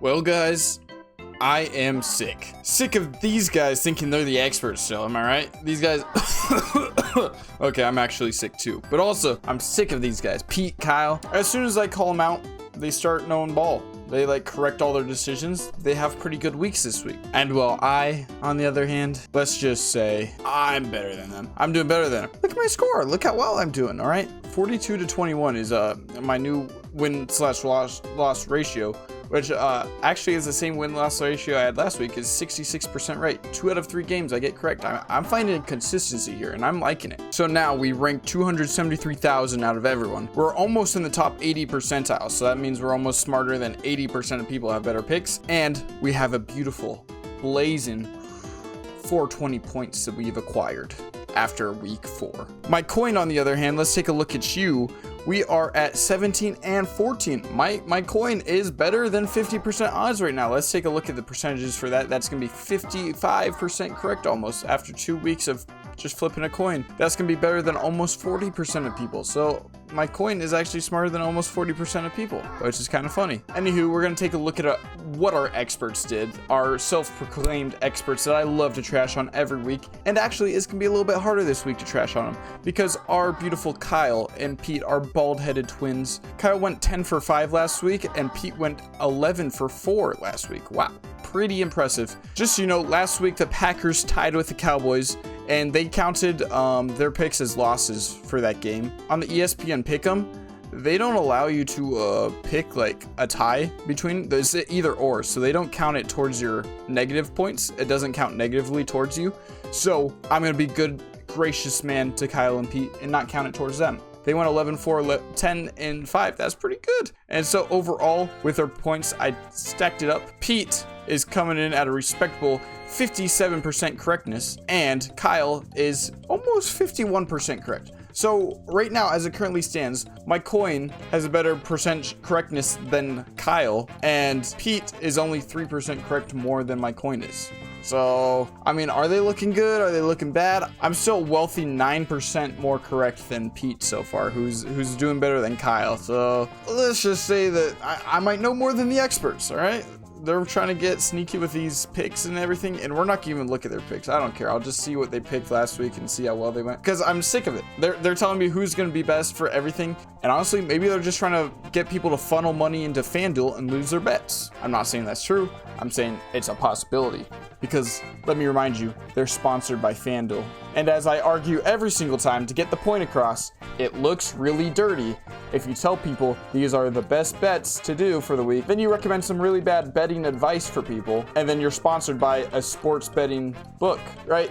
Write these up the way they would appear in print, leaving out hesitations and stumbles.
Well, guys, I am sick. Sick of these guys thinking they're the experts still, am I right? These guys... Okay, I'm actually sick too. But also, I'm sick of these guys. Pete, Kyle. As soon as I call them out, they start knowing ball. They correct all their decisions. They have pretty good weeks this week. And well, I, on the other hand, let's just say I'm better than them. I'm doing better than them. Look at my score. Look how well I'm doing, all right? 42-21 is my new win/loss ratio, which actually is the same win-loss ratio I had last week, is 66% right. 2 out of 3 games I get correct. I'm finding consistency here, and I'm liking it. So now we rank 273,000 out of everyone. We're almost in the top 80 percentile, so that means we're almost smarter than 80% of people have better picks, and we have a beautiful, blazing 420 points that we've acquired after week 4. My coin, on the other hand, let's take a look at you. We are at 17 and 14. My coin is better than 50% odds right now. Let's take a look at the percentages for that. That's going to be 55% correct almost after 2 weeks of just flipping a coin. That's going to be better than almost 40% of people. So my coin is actually smarter than almost 40% of people, which is kind of funny. Anywho, we're going to take a look at what our experts did, our self-proclaimed experts that I love to trash on every week. And actually, it's going to be a little bit harder this week to trash on them because our beautiful Kyle and Pete are bald-headed twins. Kyle went 10 for 5 last week and Pete went 11 for 4 last week. Wow, pretty impressive. Just so you know, last week the Packers tied with the Cowboys and they counted their picks as losses for that game. On the ESPN Pick'em, they don't allow you to pick like a tie between those, either or, so they don't count it towards your negative points. It doesn't count negatively towards you. So I'm gonna be good, gracious man to Kyle and Pete and not count it towards them. They went 11-4, 10-5. That's pretty good. And so overall, with their points, I stacked it up. Pete is coming in at a respectable 57% correctness, and Kyle is almost 51% correct. So right now, as it currently stands, my coin has a better percent correctness than Kyle, and Pete is only 3% correct more than my coin is. So, I mean, are they looking good? Are they looking bad? I'm still wealthy 9% more correct than Pete so far, who's doing better than Kyle. So let's just say that I might know more than the experts, all right? They're trying to get sneaky with these picks and everything, and we're not gonna even look at their picks. I don't care. I'll just see what they picked last week and see how well they went, because I'm sick of it. They're telling me who's gonna be best for everything, and honestly, maybe they're just trying to get people to funnel money into FanDuel and lose their bets. I'm not saying that's true. I'm saying it's a possibility, because let me remind you, they're sponsored by FanDuel. And as I argue every single time to get the point across, it looks really dirty if you tell people these are the best bets to do for the week, then you recommend some really bad betting advice for people, and then you're sponsored by a sports betting book, right?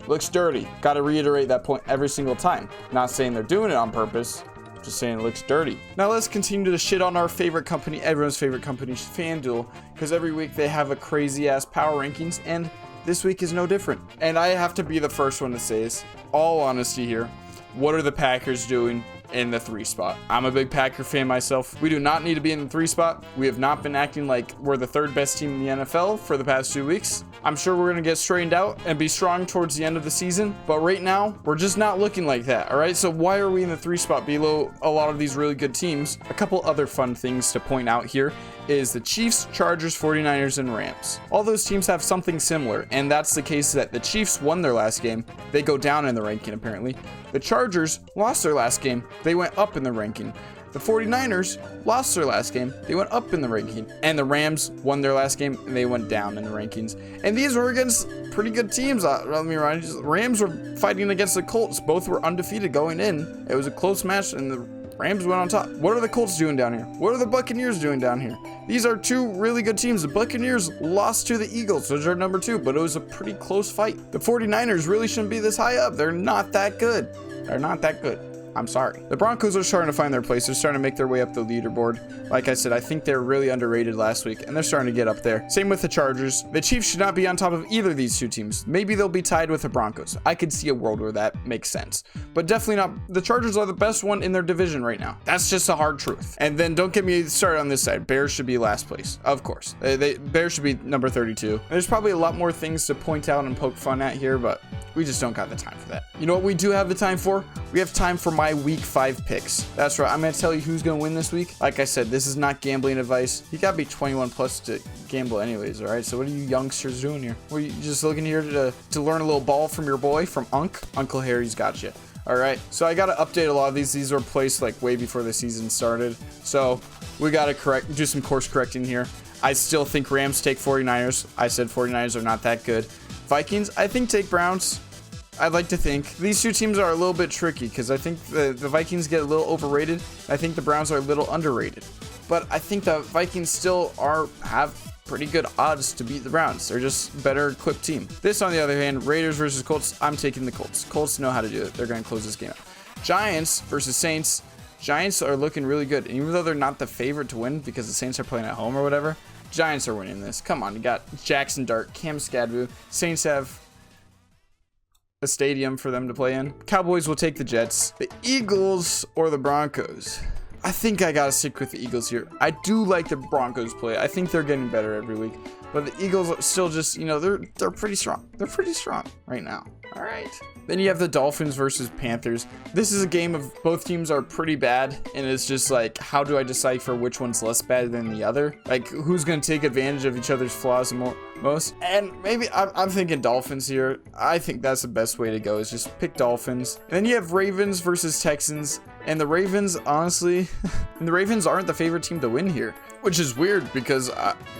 Looks dirty. Got to reiterate that point every single time. Not saying they're doing it on purpose, just saying it looks dirty. Now let's continue to shit on our favorite company, everyone's favorite company, FanDuel, because every week they have a crazy ass power rankings, and this week is no different. And I have to be the first one to say this, all honesty here. What are the Packers doing in the 3 spot? I'm a big Packer fan myself. We do not need to be in the 3 spot. We have not been acting like we're the 3rd best team in the NFL for the past 2 weeks. I'm sure we're going to get straightened out and be strong towards the end of the season, but right now we're just not looking like that. All right, so why are we in the 3 spot below a lot of these really good teams? A couple other fun things to point out here is the Chiefs, Chargers, 49ers, and Rams. All those teams have something similar, and that's the case that the Chiefs won their last game. They go down in the ranking apparently. The Chargers lost their last game. They went up in the ranking. The 49ers lost their last game. They went up in the ranking. And the Rams won their last game and they went down in the rankings. And these were against pretty good teams. Let me remind you, the Rams were fighting against the Colts. Both were undefeated going in. It was a close match and the Rams went on top. What are the Colts doing down here? What are the Buccaneers doing down here? These are 2 really good teams. The Buccaneers lost to the Eagles, which are number 2, but it was a pretty close fight. The 49ers really shouldn't be this high up. They're not that good. They're not that good. I'm sorry. The Broncos are starting to find their place. They're starting to make their way up the leaderboard. Like I said, I think they're really underrated last week, and they're starting to get up there. Same with the Chargers. The Chiefs should not be on top of either of these 2 teams. Maybe they'll be tied with the Broncos. I could see a world where that makes sense, but definitely not. The Chargers are the best one in their division right now. That's just a hard truth. And then don't get me started on this side. Bears should be last place. Of course. Bears should be number 32. There's probably a lot more things to point out and poke fun at here, but we just don't got the time for that. You know what we do have the time for? We have time for my week 5 picks. That's right. I'm going to tell you who's going to win this week. Like I said, this is not gambling advice. You got to be 21 plus to gamble anyways, all right? So what are you youngsters doing here? Were you just looking here to learn a little ball from your boy, from Uncle Harry's got you. All right, so I got to update a lot of these. These were placed like way before the season started. So we got to do some course correcting here. I still think Rams take 49ers. I said 49ers are not that good. Vikings, I think, take Browns. I'd like to think. These two teams are a little bit tricky because I think the Vikings get a little overrated. I think the Browns are a little underrated. But I think the Vikings still have pretty good odds to beat the Browns. They're just a better equipped team. This, on the other hand, Raiders versus Colts, I'm taking the Colts. Colts know how to do it. They're going to close this game out. Giants versus Saints. Giants are looking really good. And even though they're not the favorite to win because the Saints are playing at home or whatever, Giants are winning this. Come on, you got Jackson Dart, Cam Skadbu. Saints have a stadium for them to play in. Cowboys will take the Jets. The Eagles or the Broncos. I think I gotta stick with the Eagles here. I do like the Broncos play. I think they're getting better every week. But the Eagles are still just, you know, they're pretty strong. They're pretty strong right now. All right. Then you have the Dolphins versus Panthers. This is a game of both teams are pretty bad. And it's just like, how do I decipher which one's less bad than the other? Like, who's going to take advantage of each other's flaws most? And maybe I'm thinking Dolphins here. I think that's the best way to go, is just pick Dolphins. And then you have Ravens versus Texans. And the Ravens, honestly, and the Ravens aren't the favorite team to win here, which is weird because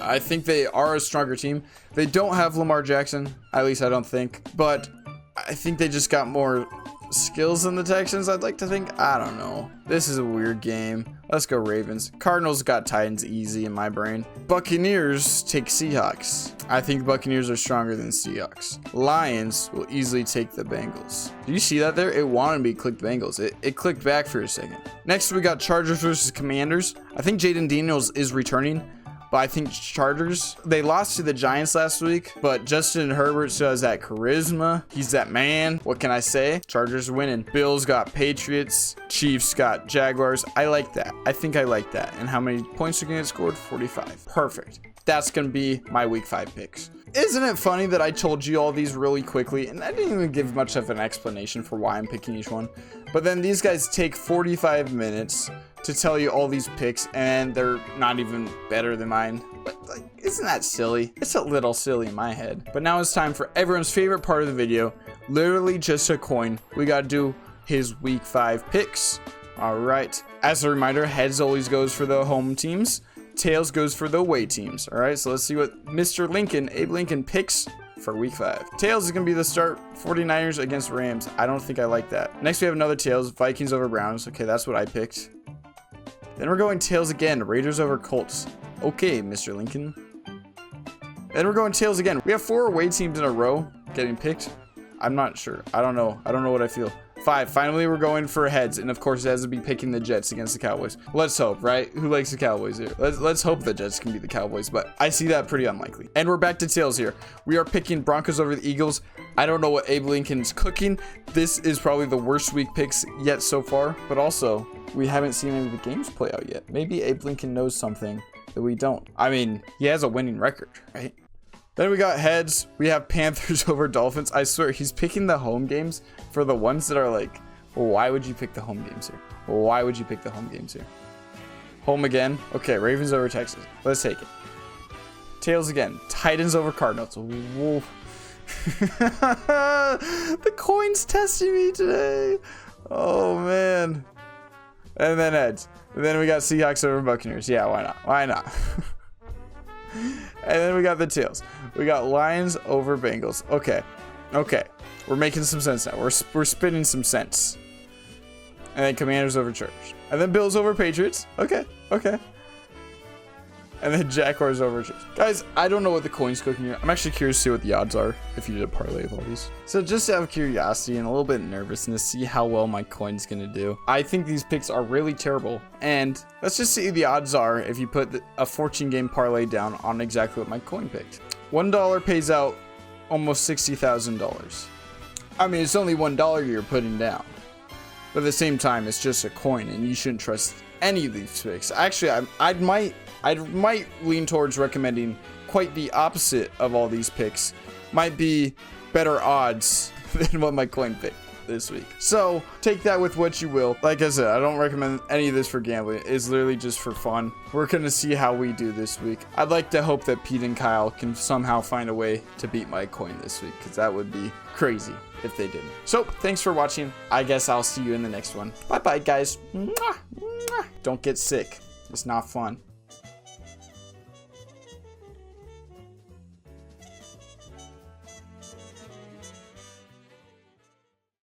I think they are a stronger team. They don't have Lamar Jackson, at least I don't think, but I think they just got more skills than the Texans, I'd like to think. I don't know. This is a weird game. Let's go Ravens. Cardinals got Titans easy in my brain. Buccaneers take Seahawks. I think Buccaneers are stronger than Seahawks. Lions will easily take the Bengals. Do you see that there? It wanted me to click Bengals. It clicked back for a second. Next, we got Chargers versus Commanders. I think Jaden Daniels is returning. But I think Chargers, they lost to the Giants last week, but Justin Herbert still has that charisma. He's that man. What can I say? Chargers winning. Bills got Patriots. Chiefs got Jaguars. I like that. I think I like that. And how many points are going to get scored? 45. Perfect. That's going to be my week 5 picks. Isn't it funny that I told you all these really quickly and I didn't even give much of an explanation for why I'm picking each one? But then these guys take 45 minutes to tell you all these picks and they're not even better than mine. But like, isn't that silly? It's a little silly in my head. But now it's time for everyone's favorite part of the video. Literally just a coin. We got to do his week 5 picks. All right. As a reminder, heads always goes for the home teams. Tails goes for the away teams. All right, so let's see what Mr. Lincoln, Abe Lincoln, picks for week 5. Tails is going to be the start. 49ers against Rams. I don't think I like that. Next, we have another Tails. Vikings over Browns. Okay, that's what I picked. Then we're going Tails again. Raiders over Colts. Okay, Mr. Lincoln. Then we're going Tails again. We have 4 away teams in a row getting picked. I'm not sure. I don't know. I don't know what I feel. 5. Finally, we're going for heads. And of course, it has to be picking the Jets against the Cowboys. Let's hope, right? Who likes the Cowboys here? Let's hope the Jets can beat the Cowboys, but I see that pretty unlikely. And we're back to tails here. We are picking Broncos over the Eagles. I don't know what Abe Lincoln's cooking. This is probably the worst week picks yet so far, but also we haven't seen any of the games play out yet. Maybe Abe Lincoln knows something that we don't. I mean, he has a winning record, right? Then we got heads. We have Panthers over Dolphins. I swear, he's picking the home games for the ones that are like, well, why would you pick the home games here? Well, why would you pick the home games here? Home again. Okay, Ravens over Texas. Let's take it. Tails again. Titans over Cardinals. Whoa. The coin's testing me today. Oh, man. And then heads. And then we got Seahawks over Buccaneers. Yeah, why not? Why not? And then we got the tails. We got Lions over Bengals. Okay. We're making some sense now. We're spinning some sense. And then Commanders over Chargers. And then Bills over Patriots. Okay. And then Jaguars over Chiefs. Guys, I don't know what the coin's cooking here. I'm actually curious to see what the odds are if you did a parlay of all these. So just out of curiosity and a little bit of nervousness, see how well my coin's gonna do. I think these picks are really terrible. And let's just see the odds are if you put a 14-game parlay down on exactly what my coin picked. $1 pays out almost $60,000. I mean, it's only $1 you're putting down. But at the same time, it's just a coin and you shouldn't trust any of these picks. Actually, I might lean towards recommending quite the opposite of all these picks. Might be better odds than what my coin picked this week. So take that with what you will. Like I said, I don't recommend any of this for gambling. It's literally just for fun. We're gonna see how we do this week. I'd like to hope that Pete and Kyle can somehow find a way to beat my coin this week, because that would be crazy if they didn't. So thanks for watching. I guess I'll see you in the next one. Bye bye, guys. Mwah, mwah. Don't get sick. It's not fun.